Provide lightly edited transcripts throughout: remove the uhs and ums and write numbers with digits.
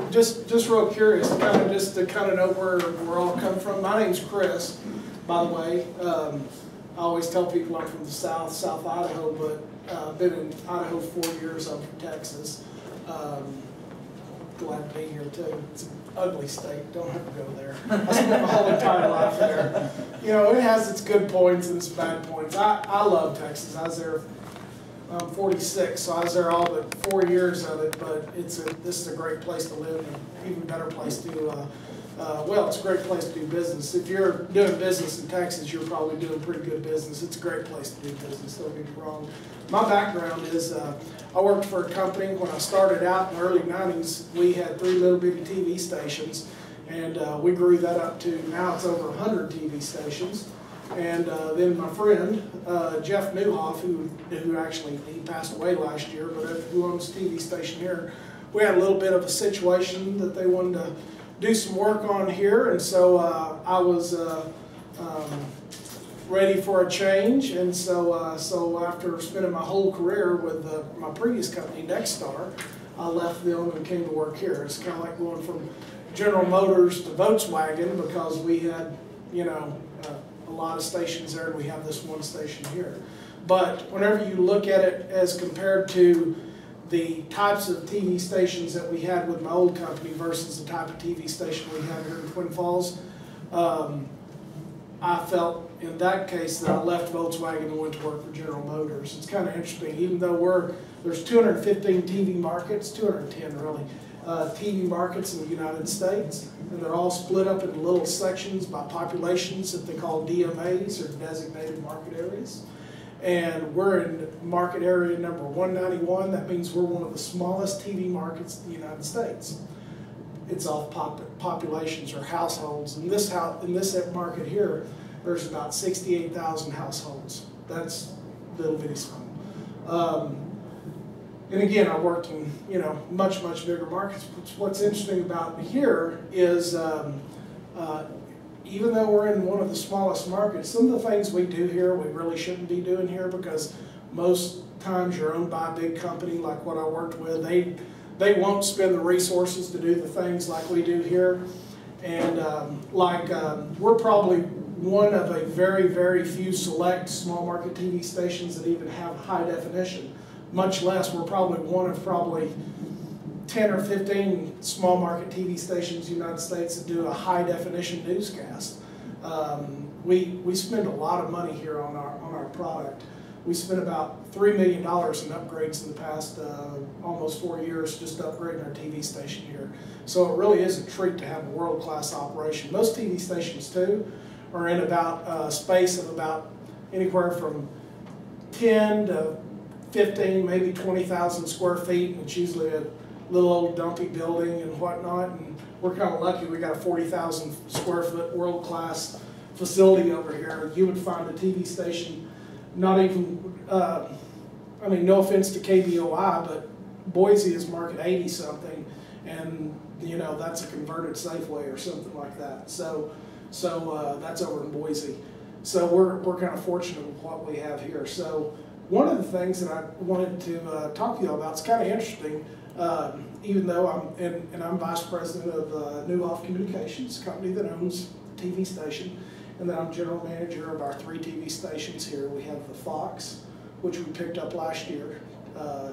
Just real curious, just to know where we're all come from. My name's Chris, by the way. I always tell people I'm from the South Idaho, but I've been in Idaho 4 years. I'm from Texas. Glad to be here too. It's an ugly state. Don't have to go there. I spent my whole entire life there. You know, it has its good points and its bad points. I love Texas. I was there. I'm 46, so I was there all but 4 years of it. But this is a great place to live, and even better place to. Well, it's a great place to do business. If you're doing business in Texas, you're probably doing pretty good business. It's a great place to do business, don't get me wrong. My background is I worked for a company. When I started out in the early 90s, we had 3 little bitty TV stations, and we grew that up to now it's over 100 TV stations. And then my friend, Jeff Newhoff, who actually, he passed away last year, but who owns a TV station here, we had a little bit of a situation that they wanted to do some work on here, and so I was ready for a change, and so after spending my whole career with my previous company, Nexstar, I left them and came to work here. It's kind of like going from General Motors to Volkswagen, because we had, you know, a lot of stations there, and we have this one station here. But whenever you look at it as compared to the types of TV stations that we had with my old company versus the type of TV station we have here in Twin Falls, I felt in that case that I left Volkswagen and went to work for General Motors. It's kind of interesting, even though there's 215 TV markets, 210 really, TV markets in the United States, and they're all split up into little sections by populations that they call DMAs, or designated market areas. And we're in market area number 191. That means we're one of the smallest TV markets in the United States. It's off populations or households. In this market here, there's about 68,000 households. That's little bitty small. And again, I worked in, you know, much bigger markets. What's interesting about here is even though we're in one of the smallest markets, some of the things we do here we really shouldn't be doing here, because most times you're owned by a big company like what I worked with. They won't spend the resources to do the things like we do here. And we're probably one of a very few select small market TV stations that even have high definition. Much less, we're probably one of 10 or 15 small market TV stations in the United States that do a high definition newscast. We spend a lot of money here on our product. We spent about $3 million in upgrades in the past almost 4 years just upgrading our TV station here. So it really is a treat to have a world-class operation. Most TV stations too are in about a space of about anywhere from 10 to 15, maybe 20,000 square feet, and it's usually a little old dumpy building and whatnot, and we're kind of lucky. We got a 40,000 square foot world-class facility over here. You would find a TV station, not even, I mean, no offense to KBOI, but Boise is market 80 something, and you know, that's a converted Safeway or something like that. So that's over in Boise. So we're kind of fortunate with what we have here. So one of the things that I wanted to talk to you about, it's kind of interesting. Even though I'm vice president of Newhoff Communications, a company that owns a TV station, and then I'm general manager of our 3 TV stations here. We have the Fox, which we picked up last year,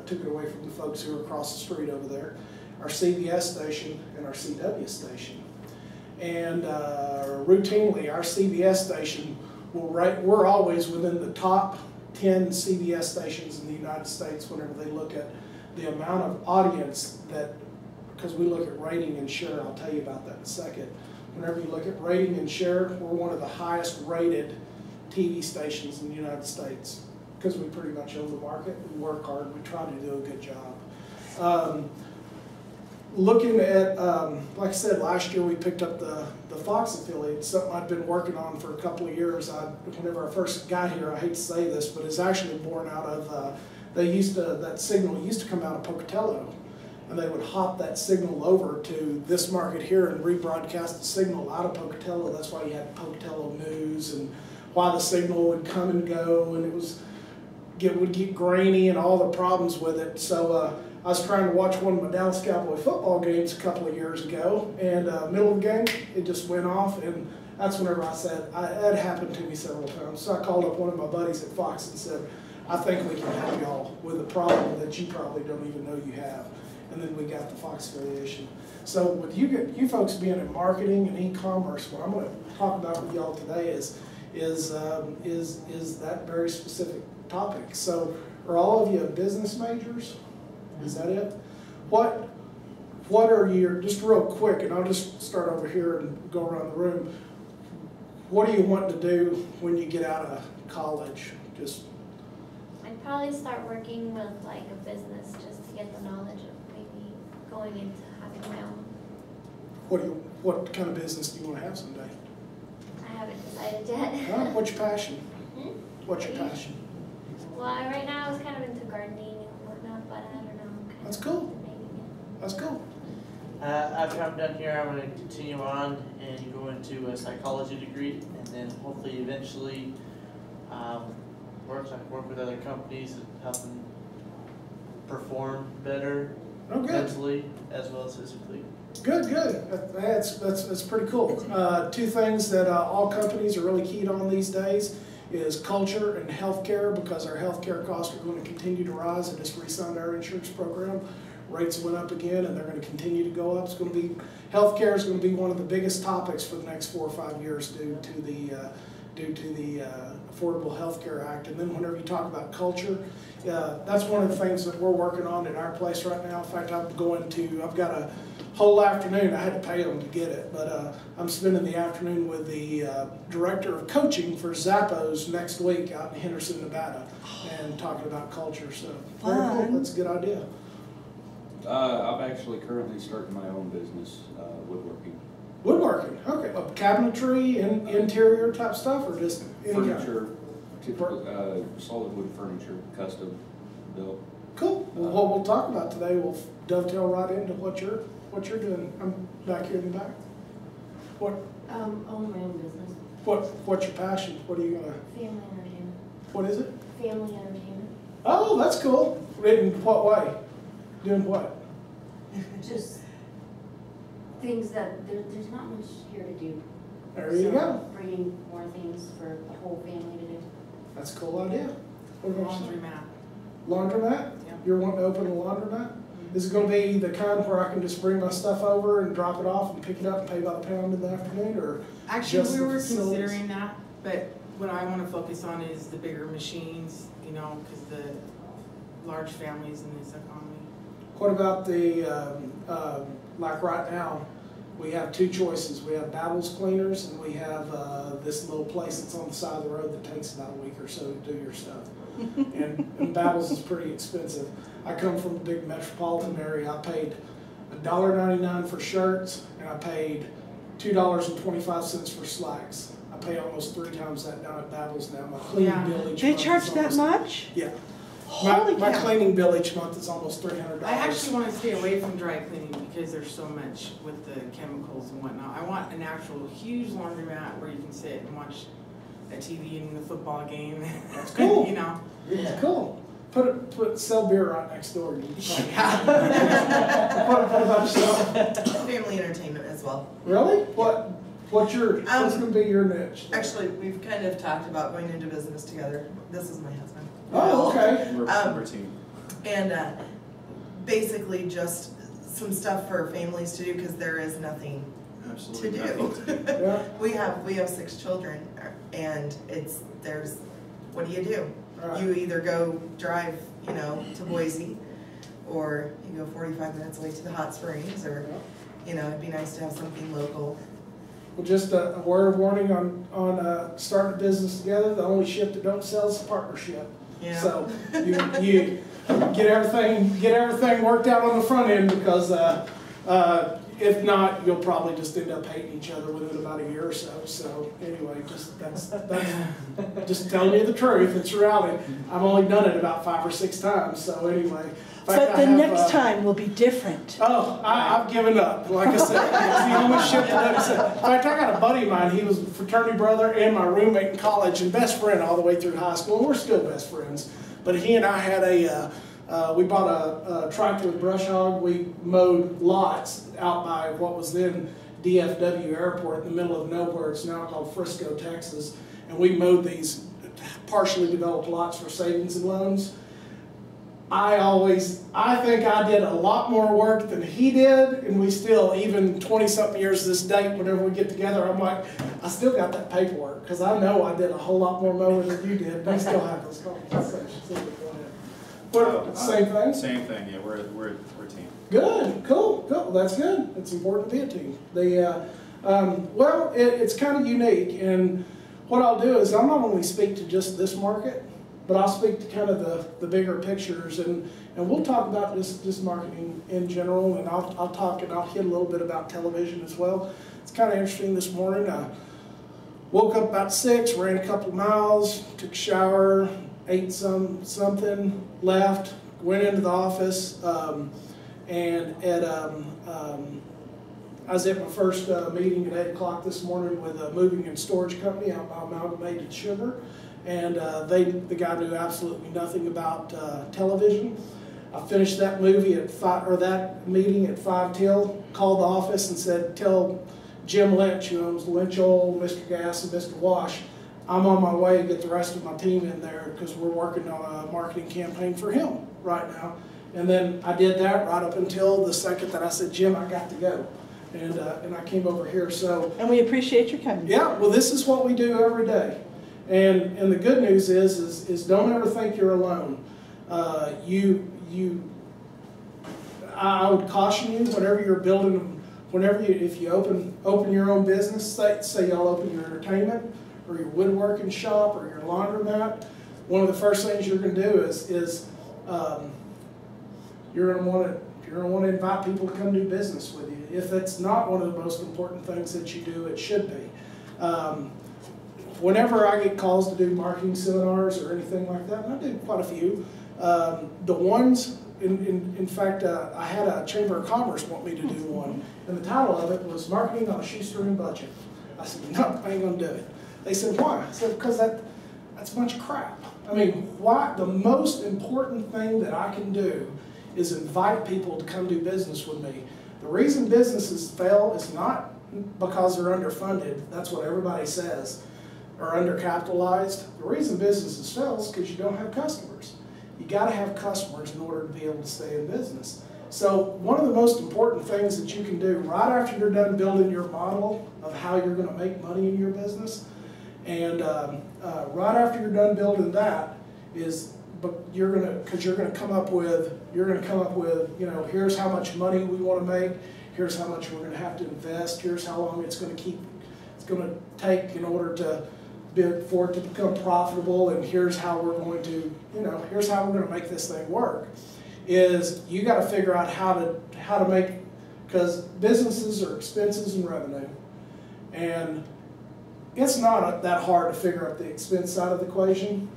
took it away from the folks who were across the street over there, our CBS station, and our CW station. And routinely, our CBS station we're always within the top 10 CBS stations in the United States whenever they look at the amount of audience that, because we look at rating and share, I'll tell you about that in a second. Whenever you look at rating and share, we're one of the highest rated TV stations in the United States, because we pretty much own the market. We work hard, we try to do a good job. Looking at, like I said, last year we picked up the Fox affiliate, something I've been working on for a couple of years. Whenever I first got here, I hate to say this, but it's actually born out of, that signal used to come out of Pocatello, and they would hop that signal over to this market here and rebroadcast the signal out of Pocatello. That's why you had Pocatello News, and why the signal would come and go, and it would get grainy and all the problems with it. So I was trying to watch one of my Dallas Cowboy football games a couple of years ago, and middle of the game, it just went off, and that's whenever I said, that happened to me several times. So I called up one of my buddies at Fox and said, I think we can help y'all with a problem that you probably don't even know you have. And then we got the Fox affiliation. So with you folks being in marketing and e-commerce, what I'm going to talk about with y'all today is that very specific topic. So are all of you business majors? Is that it? What are your, just real quick, and I'll just start over here and go around the room. What do you want to do when you get out of college? Just I'd probably start working with like a business just to get the knowledge of maybe going into having my own. what kind of business do you want to have someday? I haven't decided yet. What's your passion? Hmm? What's your passion? Well, right now I was kind of into gardening and whatnot, but I don't know. That's cool. That's cool. After I'm done here, I'm going to continue on and go into a psychology degree, and then hopefully eventually work with other companies and help them perform better mentally as well as physically. Good. That's pretty cool. Two things that all companies are really keyed on these days is culture and healthcare, because our healthcare costs are going to continue to rise. I just re-signed our insurance program. Rates went up again, and they're going to continue to go up. It's going to be, healthcare is going to be one of the biggest topics for the next 4 or 5 years due to the Affordable Health Care Act. And then whenever you talk about culture, that's one of the things that we're working on at our place right now. In fact, I've got a whole afternoon. I had to pay them to get it, but I'm spending the afternoon with the director of coaching for Zappos next week out in Henderson, Nevada, and talking about culture. So very cool. That's a good idea. I'm actually currently starting my own business, woodworking. Woodworking, okay. Cabinetry and interior type stuff, or just any Furniture, solid wood furniture, custom built. Cool. Well, what we'll talk about today will dovetail right into what you're doing. I'm back here in the back. Own my own business. What's your passion? What are you gonna? Family entertainment. What is it? Family entertainment. Oh, that's cool. In what way? Doing what? Just things that there's not much here to do. There you go. Bringing more things for the whole family to do. That's a cool idea. What about you? Laundromat. Laundromat? Yeah. You're wanting to open a laundromat? Is it going to be the kind where I can just bring my stuff over and drop it off and pick it up and pay by the pound in the afternoon, or Actually, just we the were facilities? considering that, but what I want to focus on is the bigger machines, you know, because the large families in this economy. What about the, like right now, we have two choices. We have Babel's Cleaners, and we have this little place that's on the side of the road that takes about a week or so to do your stuff. and Babel's is pretty expensive. I come from a big metropolitan area. I paid $1.99 for shirts, and I paid $2.25 for slacks. I pay almost 3 times that down at Babel's now. My cleaning bill each They month charge is that almost, much? Yeah. Holy My cow. cleaning bill each month is almost $300. I actually want to stay away from dry cleaning because there's so much with the chemicals and whatnot. I want an actual huge laundromat where you can sit and watch a TV in the football game. That's cool. You know. It's cool. Sell beer right next door. What about yourself? Family entertainment as well. Really? What's gonna be your niche? Actually, we've kind of talked about going into business together. This is my husband. Oh, okay. We're team. And basically just some stuff for families to do because there is nothing Absolutely to do. nothing to do. Yeah. We have 6 children, and what do you do? Right. You either go drive, to Boise, or you go 45 minutes away to the hot springs, or it'd be nice to have something local. Well, just a word of warning on starting a business together. The only ship that don't sell is a partnership. Yeah. So you get everything worked out on the front end, because if not, you'll probably just end up hating each other within about a year or so. So anyway, that's just telling you the truth. It's reality. I've only done it about 5 or 6 times. So anyway. But the next time will be different. Oh, I've given up. Like I said, it's the only ship that doesn't sell. In fact, I got a buddy of mine. He was a fraternity brother and my roommate in college and best friend all the way through high school. And we're still best friends. But he and I had We bought a tractor with brush hog. We mowed lots out by what was then DFW Airport in the middle of nowhere. It's now called Frisco, Texas. And we mowed these partially developed lots for savings and loans. I think I did a lot more work than he did, and we still, even 20-something years to this date, whenever we get together, I'm like, I still got that paperwork, because I know I did a whole lot more mowing than you did, and I still have those conversations. But same thing? Same thing, yeah, we're a team. Good, cool, that's good. It's important to be a team. Well, it's kind of unique, and what I'll do is I'll not only speak to just this market, but I'll speak to kind of the bigger pictures, and we'll talk about just marketing in general, and I'll talk and I'll hit a little bit about television as well. It's kind of interesting this morning. I woke up about 6, ran a couple miles, took a shower, ate something, left, went into the office, and I was at my first meeting at 8 o'clock this morning with a moving and storage company out by Amalgamated Sugar. And the guy knew absolutely nothing about television. I finished that meeting at 5 till, called the office and said, tell Jim Lynch, who owns Lynch Oil, Mr. Gas, and Mr. Wash, I'm on my way to get the rest of my team in there because we're working on a marketing campaign for him right now. And then I did that right up until the second that I said, Jim, I got to go. And I came over here. So. And we appreciate your coming. Yeah, well, this is what we do every day. And the good news is don't ever think you're alone. I would caution you whenever you're building, if you open your own business, say y'all open your entertainment or your woodworking shop or your laundromat, one of the first things you're going to do is you're going to want to invite people to come do business with you. If it's not one of the most important things that you do, it should be. Whenever I get calls to do marketing seminars or anything like that, and I do quite a few, the ones, in fact, I had a Chamber of Commerce want me to do one, and the title of it was Marketing on a Shoestring Budget. I said, no, I ain't gonna do it. They said, why? I said, because that's a bunch of crap. I mean, why? The most important thing that I can do is invite people to come do business with me. The reason businesses fail is not because they're underfunded, that's what everybody says, or undercapitalized. The reason businesses fail is because you don't have customers. You got to have customers in order to be able to stay in business. So one of the most important things that you can do right after you're done building your model of how you're going to make money in your business, and right after you're done building that is, you're going to come up with, you know, here's how much money we want to make, here's how much we're going to have to invest, here's how long it's going to take in order for it to become profitable, and here's how we're going to, here's how we're going to make this thing work. Is you got to figure out how to make, because businesses are expenses and revenue, and it's not that hard to figure out the expense side of the equation,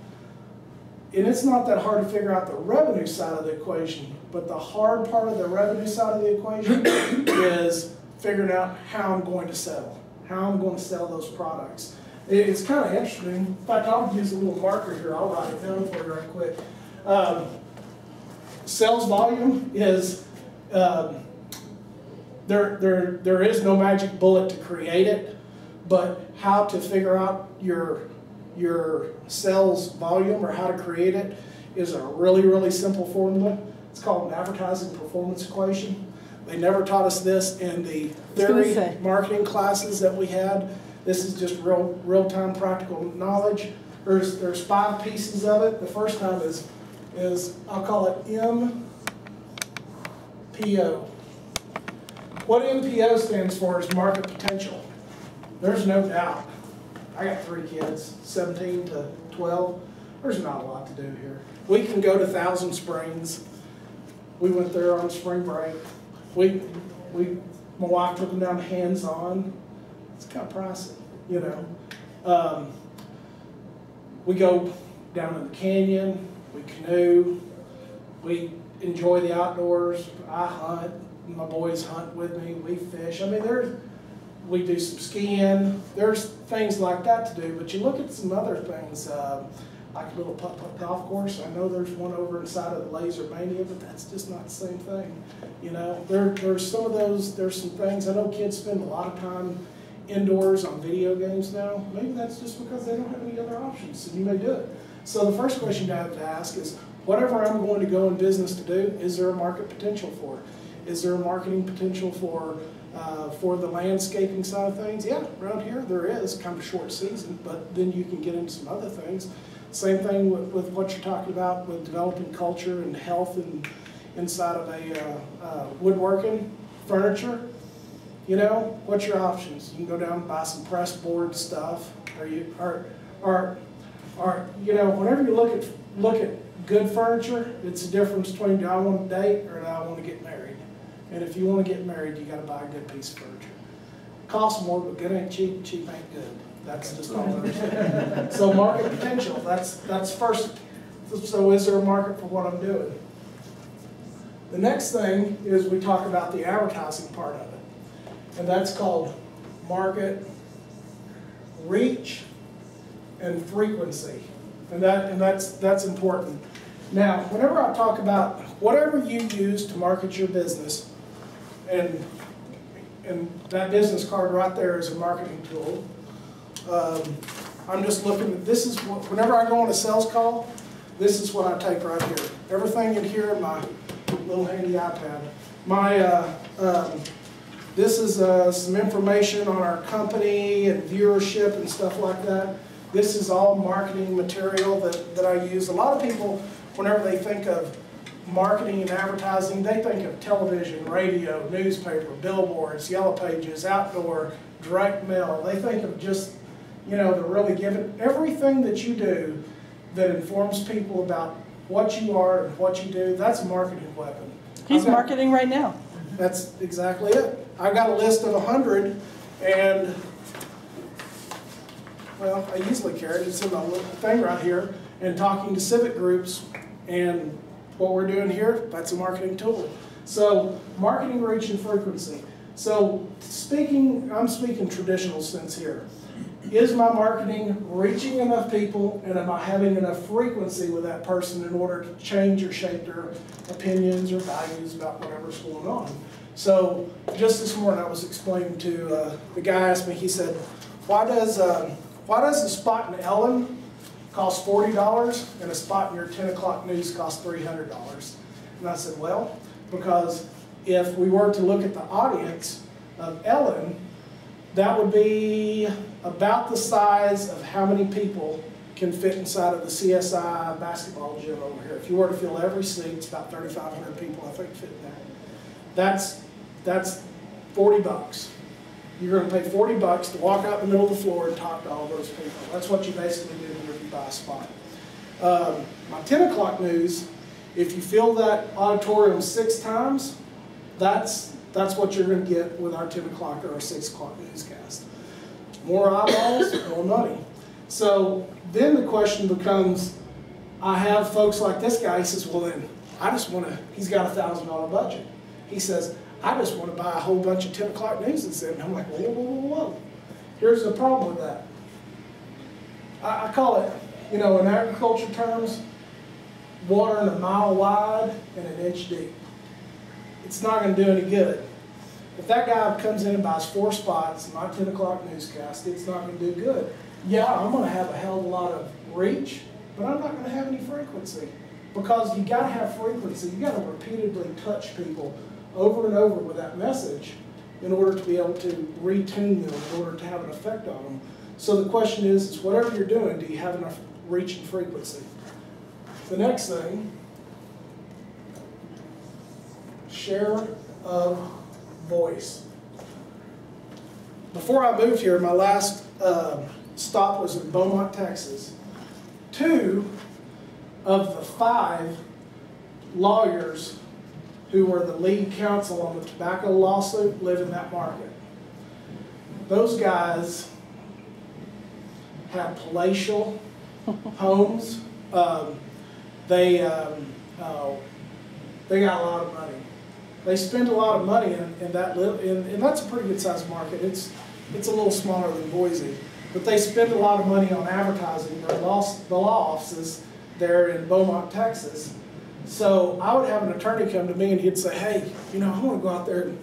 and it's not that hard to figure out the revenue side of the equation. But the hard part of the revenue side of the equation is figuring out how I'm going to sell those products. It's kind of interesting. In fact, I'll use a little marker here. I'll write it down for you right quick. Sales volume is, there is no magic bullet to create it, but how to figure out your sales volume or how to create it is a really, really simple formula. It's called an advertising performance equation. They never taught us this in the theory marketing classes that we had. This is just real-time practical knowledge. There's 5 pieces of it. The first time is I'll call it MPO. What MPO stands for is market potential. There's no doubt. I got 3 kids, 17 to 12. There's not a lot to do here. We can go to Thousand Springs. We went there on spring break. My wife took them down hands-on. It's kind of pricey, you know. We go down in the canyon. We canoe. We enjoy the outdoors. I hunt. My boys hunt with me. We fish. I mean, we do some skiing. There's things like that to do. But you look at some other things. like a little putt-putt golf course. I know there's one over inside of the Laser Mania, but that's just not the same thing. You know, there's some of those, there's some things, I know kids spend a lot of time indoors on video games now. Maybe that's just because they don't have any other options, and you may do it. So the first question I have to ask is, whatever I'm going to go in business to do, is there a market potential for it? Is there a marketing potential for the landscaping side of things? Yeah, around here there is, kind of a short season, but then you can get into some other things. Same thing with what you're talking about with developing culture and health and inside of a woodworking, furniture. You know, what's your options? You can go down and buy some press board stuff, or you know, whenever you look at good furniture, it's the difference between, do I want to date or do I want to get married? And if you want to get married, you got to buy a good piece of furniture. Costs more, but good ain't cheap, cheap ain't good. That's just all there is. So market potential, that's first. So is there a market for what I'm doing? The next thing is we talk about the advertising part of it. And that's called market reach and frequency. And that's important. Now, whenever I talk about whatever you use to market your business, and that business card right there is a marketing tool. I'm just looking at, this is what, whenever I go on a sales call, this is what I take right here. Everything in here in my little handy iPad. This is some information on our company and viewership and stuff like that. This is all marketing material that I use. A lot of people, whenever they think of marketing and advertising, they think of television, radio, newspaper, billboards, yellow pages, outdoor, direct mail. They think of just, you know, the really giving, everything that you do that informs people about what you are and what you do, that's a marketing weapon. He's marketing right now. That's exactly it. I got a list of 100, and well, I usually carry it. It's in my little thing right here, and talking to civic groups, and what we're doing here, that's a marketing tool. So marketing reach and frequency. So I'm speaking traditional sense here. Is my marketing reaching enough people, and am I having enough frequency with that person in order to change or shape their opinions or values about whatever's going on? So just this morning I was explaining to, the guy asked me, he said, why does a spot in Ellen cost $40 and a spot in your 10 o'clock news cost $300? And I said, well, because if we were to look at the audience of Ellen, that would be about the size of how many people can fit inside of the CSI basketball gym over here. If you were to fill every seat, it's about 3,500 people, I think, fit in there. That's $40. You're going to pay $40 to walk out in the middle of the floor and talk to all those people. That's what you basically do when you buy a spot. My 10 o'clock news, if you fill that auditorium 6 times, that's what you're going to get with our 10 o'clock or our 6 o'clock newscast. More eyeballs, more money. So then the question becomes, I have folks like this guy, he says, well then, I just want to, he's got a $1,000 budget. He says, I just want to buy a whole bunch of 10 o'clock news instead. And I'm like, whoa, whoa, whoa, whoa. Here's the problem with that. I call it, you know, in agriculture terms, watering a mile wide and an inch deep. It's not going to do any good. If that guy comes in and buys 4 spots in my 10 o'clock newscast, it's not going to do good. Yeah, I'm going to have a hell of a lot of reach, but I'm not going to have any frequency. Because you got to have frequency. You got to repeatedly touch people over and over with that message in order to be able to retune them, in order to have an effect on them. So the question is whatever you're doing, do you have enough reach and frequency? The next thing, share of voice. Before I moved here, my last stop was in Beaumont, Texas. 2 of the 5 lawyers who were the lead counsel on the tobacco lawsuit live in that market. Those guys have palatial homes. They got a lot of money. They spend a lot of money in that, and that's a pretty good sized market. It's a little smaller than Boise. But they spend a lot of money on advertising. Their law offices there in Beaumont, Texas. So I would have an attorney come to me and he'd say, hey, you know, I want to go out there and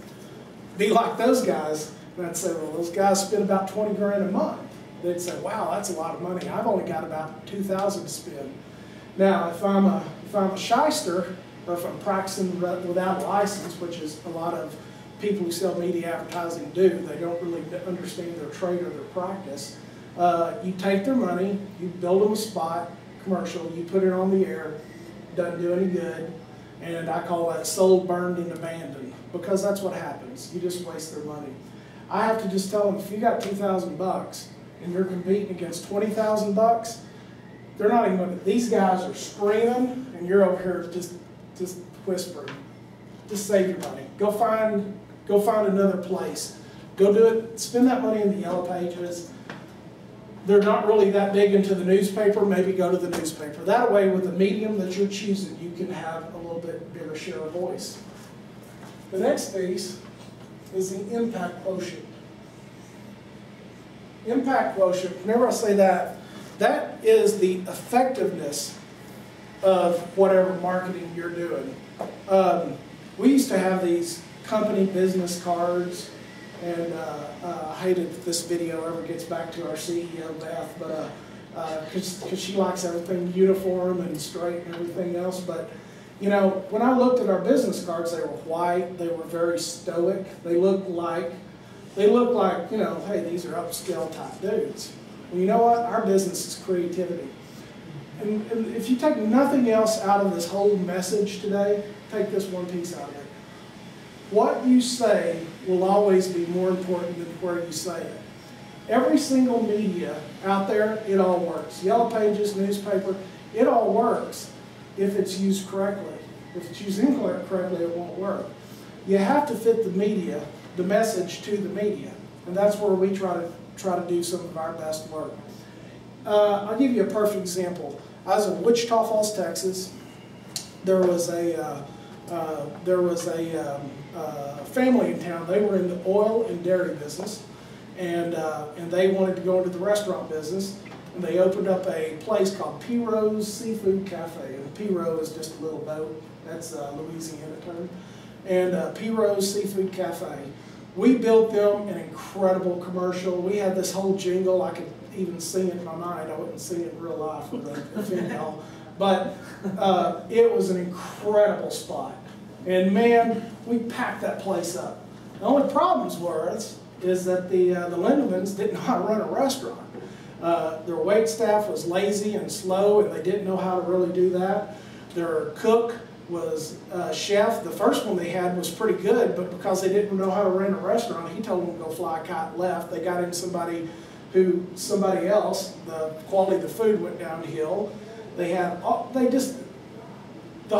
be like those guys. And I'd say, well, those guys spend about 20 grand a month. They'd say, wow, that's a lot of money. I've only got about 2,000 to spend. Now, if I'm a shyster, or if I'm practicing without a license, which is a lot of people who sell media advertising do, they don't really understand their trade or their practice. You take their money, you build them a spot, commercial, you put it on the air, doesn't do any good, and I call that sold, burned, and abandoned, because that's what happens. You just waste their money. I have to just tell them, if you got 2,000 bucks and you're competing against 20,000 bucks, they're not even going to, these guys are screaming and you're over here just whispering. Just save your money. Go find another place. Go do it, spend that money in the yellow pages. They're not really that big into the newspaper, maybe go to the newspaper. That way, with the medium that you're choosing, you can have a little bit bigger share of voice. The next piece is the impact quotient. Impact quotient, whenever I say that, that is the effectiveness of whatever marketing you're doing. We used to have these company business cards, and I hate if this video ever gets back to our CEO, Beth, but because she likes everything uniform and straight and everything else. But you know, when I looked at our business cards, they were white. They were very stoic. They looked like, you know, hey, these are upscale type dudes. Well, you know what? Our business is creativity. And if you take nothing else out of this whole message today, take this one piece out of it. What you say will always be more important than where you say it. Every single media out there, it all works. Yellow pages, newspaper, it all works if it's used correctly. If it's used incorrectly, it won't work. You have to fit the media, the message to the media, and that's where we try to do some of our best work. I'll give you a perfect example. I was in Wichita Falls, Texas. There was a family in town. They were in the oil and dairy business, and they wanted to go into the restaurant business. And they opened up a place called Piro's Seafood Cafe. And Piro is just a little boat. That's a Louisiana term. And Piro's Seafood Cafe. We built them an incredible commercial. We had this whole jingle. I could even sing it in my mind. I wouldn't sing it in real life for the female. But it was an incredible spot. And man, we packed that place up. The only problems is that the Lindemans didn't know how to run a restaurant. Their wait staff was lazy and slow, and they didn't know how to really do that. Their cook was chef. The first one they had was pretty good, but because they didn't know how to run a restaurant, he told them to go fly a kite left. They got in somebody else, the quality of the food went downhill. The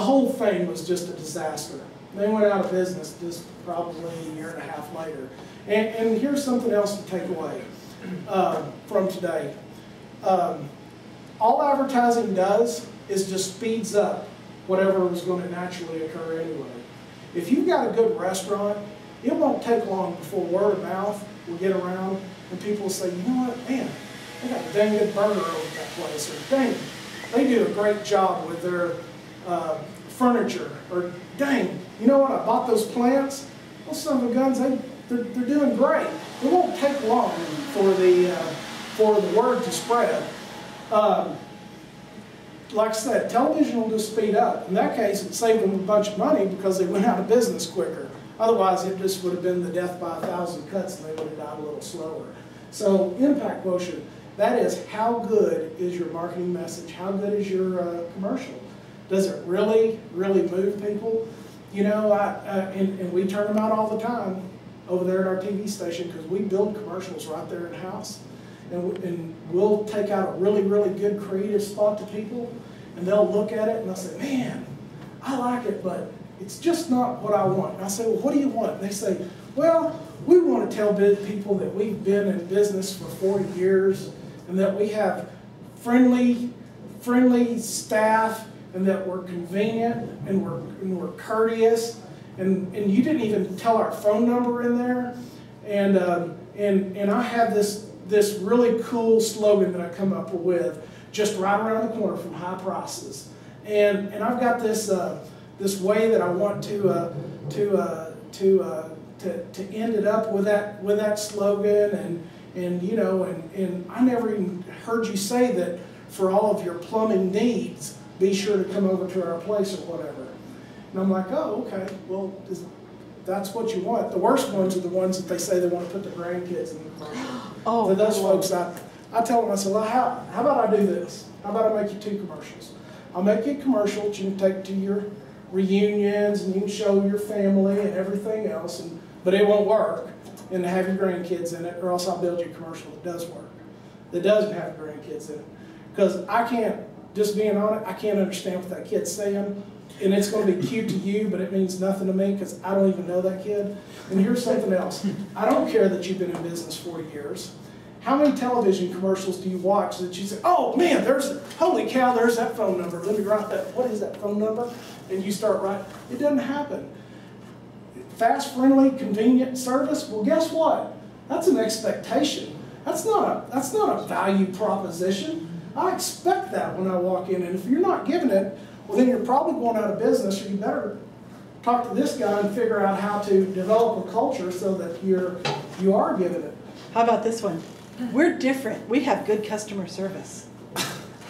whole thing was just a disaster. They went out of business just probably a year and a half later. And here's something else to take away from today. All advertising does is just speeds up whatever was going to naturally occur anyway. If you've got a good restaurant, it won't take long before word of mouth will get around and people will say, you know what, man, they got a dang good burger over at that place, or dang, they do a great job with their furniture, or dang, you know what, I bought those plants, those son of a guns, they're doing great. It won't take long for the word to spread. Like I said, television will just speed up. In that case, it saved them a bunch of money because they went out of business quicker. Otherwise, it just would have been the death by 1,000 cuts and they would have died a little slower. So, impact quotient, that is how good is your marketing message? How good is your commercial? Does it really, really move people? You know, and we turn them out all the time over there at our TV station because we build commercials right there in-house. And we'll take out a really, really good creative spot to people, and they'll look at it and they'll say, man, I like it, but it's just not what I want. And I say, well, what do you want? And they say, well, we want to tell people that we've been in business for 40 years and that we have friendly staff and that we're convenient and we're courteous. And you didn't even tell our phone number in there. And And I have this really cool slogan that I come up with, just right around the corner from high prices. And I've got this this way that I want to end it up with that slogan, and you know, and I never even heard you say that for all of your plumbing needs, be sure to come over to our place or whatever. And I'm like, oh, okay, well, that's what you want. The worst ones are the ones that they say they want to put their grandkids in the commercial. Oh, For those folks, I tell them, I said, well, how about I do this? How about I make you 2 commercials? I'll make you a commercial that you can take to your reunions and you can show your family and everything else, but it won't work, and have your grandkids in it, or else I'll build you a commercial that does work, that doesn't have grandkids in it. Because I can't, just being on it, I can't understand what that kid's saying. And it's going to be cute to you, but it means nothing to me because I don't even know that kid. And here's something else. I don't care that you've been in business 40 years. How many television commercials do you watch that you say, oh man, holy cow, there's that phone number. Let me write that. What is that phone number? And you start writing. It doesn't happen. Fast, friendly, convenient service. Well, guess what? That's an expectation. That's not a value proposition. I expect that when I walk in, and if you're not giving it, well, then you're probably going out of business, or you better talk to this guy and figure out how to develop a culture so that you are giving it. How about this one? We're different. We have good customer service.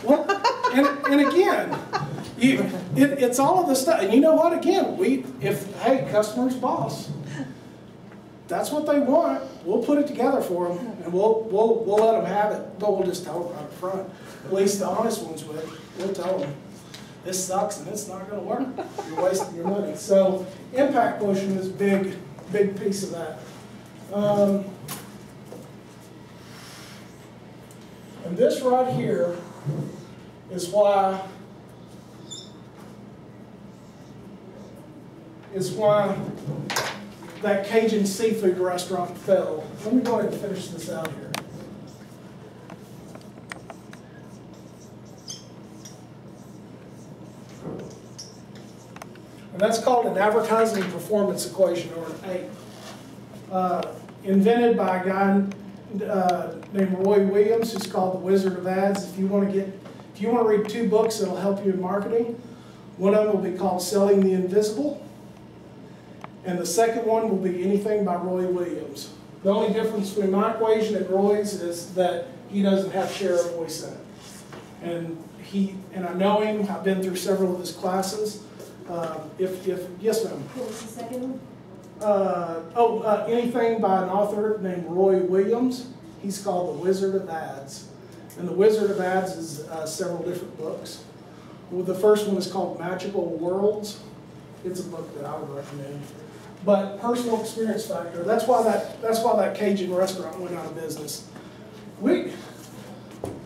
Well, and again, it's all of this stuff. And you know what? Again, hey, customer's boss. That's what they want. We'll put it together for them, and we'll let them have it. But we'll just tell them right up front. At least the honest ones will. We'll tell them, this sucks and it's not going to work. You're wasting your money. So impact quotient is a big piece of that. And this right here is why that Cajun seafood restaurant fell. Let me go ahead and finish this out here. And that's called an advertising performance equation, or an APE. Invented by a guy named Roy Williams, who's called The Wizard of Ads. If you want to read 2 books that'll help you in marketing, one of them will be called Selling the Invisible, and the second one will be Anything by Roy Williams. The only difference between my equation and Roy's is that he doesn't have share of voice in it. And I know him. I've been through several of his classes. Yes, ma'am. What was the second one? Anything by an author named Roy Williams. He's called The Wizard of Ads. And The Wizard of Ads is several different books. Well, the first one is called Magical Worlds. It's a book that I would recommend. But personal experience factor, that's why that Cajun restaurant went out of business.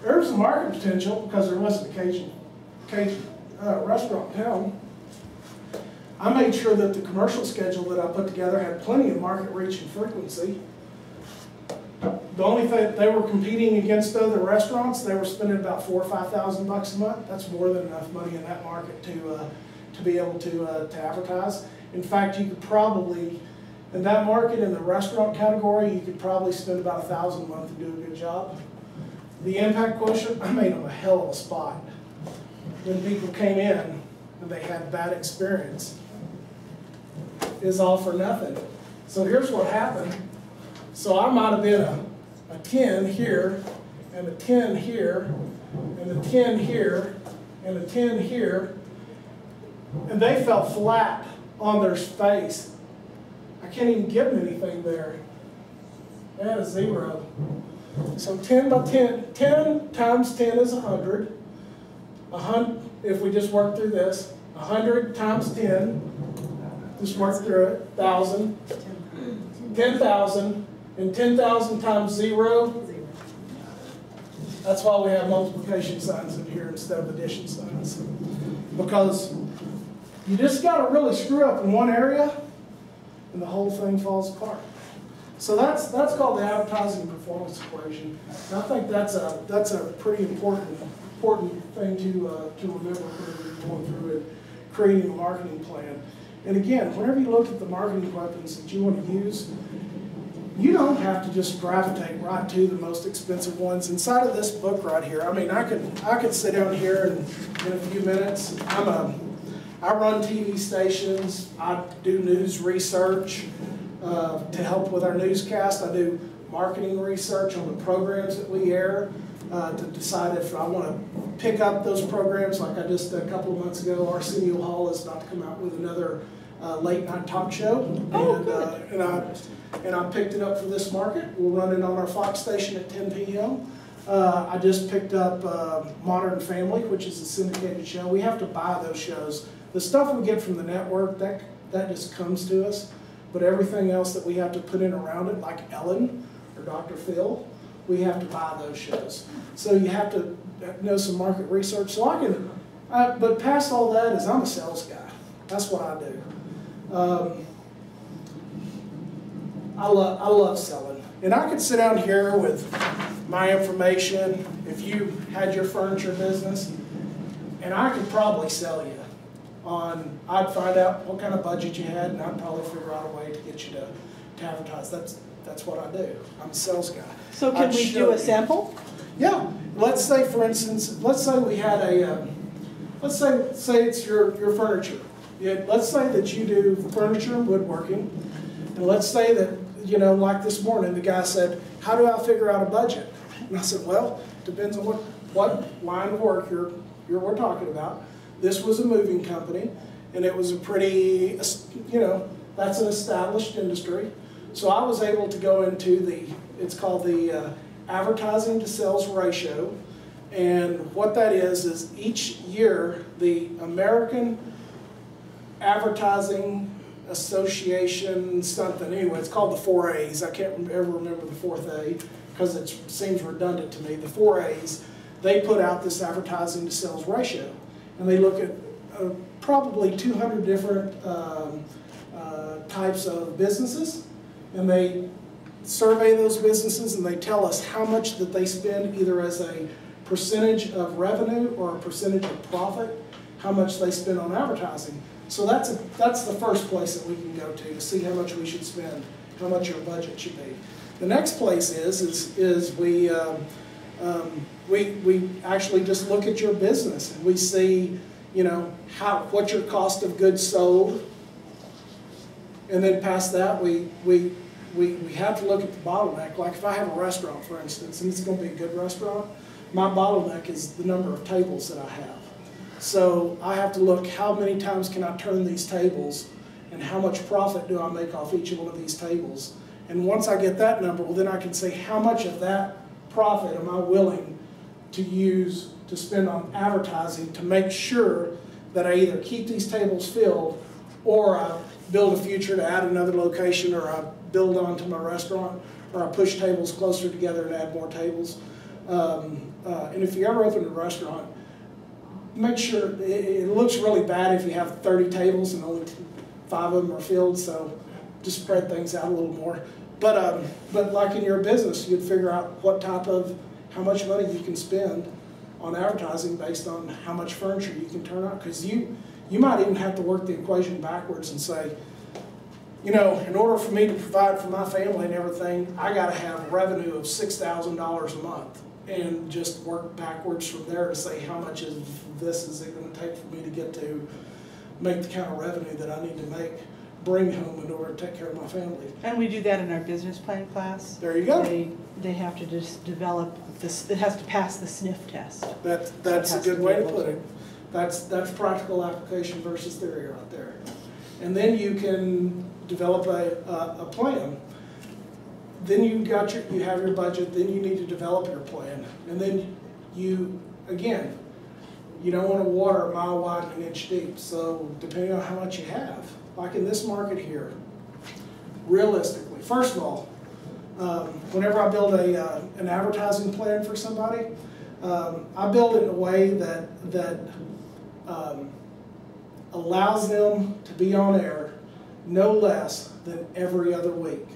There's some market potential because there wasn't a Cajun restaurant in town. I made sure that the commercial schedule that I put together had plenty of market reach and frequency. The only thing, they were competing against other restaurants. They were spending about $4,000 or $5,000 a month. That's more than enough money in that market to be able to advertise. In fact, you could probably, in that market, in the restaurant category, you could probably spend about $1,000 a month and do a good job. The impact quotient, I made them a hell of a spot. When people came in and they had bad experience, is all for nothing. So here's what happened. So I might have been a 10 here, and a 10 here, and a 10 here, and a 10 here, and they fell flat on their face. I can't even give them anything there. They had a 0. So 10 by 10, 10 times 10 is 100. 100, if we just work through this, 100 times 10, just work through it, 1,000, 10,000, and 10,000 times 0. That's why we have multiplication signs in here instead of addition signs. Because you just got to really screw up in one area, and the whole thing falls apart. So that's called the advertising performance equation. And I think that's a pretty important thing to remember when you're going through it, creating a marketing plan. And again, whenever you look at the marketing weapons that you want to use, you don't don't have to just gravitate right to the most expensive ones. Inside of this book right here, I mean, I could sit down here in a few minutes. I run TV stations. I do news research to help with our newscast. I do marketing research on the programs that we air to decide if I want to pick up those programs. Like I just, a couple of months ago, Arsenio Hall is about to come out with another late night talk show. And I picked it up for this market. We'll run it on our Fox station at 10 p.m. I just picked up Modern Family, which is a syndicated show. We have to buy those shows. The stuff we get from the network, that just comes to us. But everything else that we have to put in around it, like Ellen or Dr. Phil, we have to buy those shows. So you have to know some market research. So I can, but past all that is I'm a sales guy. That's what I do. I love selling. And I could sit down here with my information, if you had your furniture business, and I could probably sell you on, I'd find out what kind of budget you had, and I'd probably figure out a way to get you to advertise. That's what I do. I'm a sales guy. So can we do a sample? Yeah. Let's say, for instance, let's say we had a, let's say it's your furniture. Let's say that you do furniture and woodworking, and let's say that, you know, like this morning, the guy said, how do I figure out a budget? And I said, well, depends on what line of work we're talking about. This was a moving company, and it was a pretty, you know, that's an established industry. So I was able to go into it's called the advertising to sales ratio. And what that is each year, the American Advertising Association something, anyway, it's called the 4 A's. I can't ever remember the fourth A because it seems redundant to me. The 4 A's, they put out this advertising to sales ratio. And they look at probably 200 different types of businesses, and they survey those businesses and they tell us how much that they spend either as a percentage of revenue or a percentage of profit, how much they spend on advertising. So that's the first place that we can go to see how much we should spend, how much your budget should be. The next place is we actually just look at your business and we see, you know, what your cost of goods sold, and then past that we have to look at the bottleneck. Like if I have a restaurant, for instance, and it's going to be a good restaurant, my bottleneck is the number of tables that I have. So I have to look how many times can I turn these tables and how much profit do I make off each one of these tables. And once I get that number, well, then I can say how much of that profit am I willing to use to spend on advertising to make sure that I either keep these tables filled or I build a future to add another location, or I build onto my restaurant, or I push tables closer together and add more tables. And if you ever open a restaurant, make sure, it looks really bad if you have 30 tables and only 5 of them are filled, so just spread things out a little more. But like in your business, you'd figure out how much money you can spend on advertising based on how much furniture you can turn out. Because you might even have to work the equation backwards and say, you know, in order for me to provide for my family and everything, I got to have revenue of $6,000 a month. And just work backwards from there to say how much of this is it going to take for me to get to make the kind of revenue that I need to bring home in order to take care of my family. And we do that in our business plan class. There you go. They have to just develop this, it has to pass the sniff test. That's a good way to put it. That's practical application versus theory right there. And then you can develop a plan. Then you have your budget, then you need to develop your plan. And then you don't want to water a mile wide and an inch deep. So depending on how much you have, like in this market here, realistically, first of all, whenever I build an advertising plan for somebody, I build it in a way that allows them to be on air no less than every other week.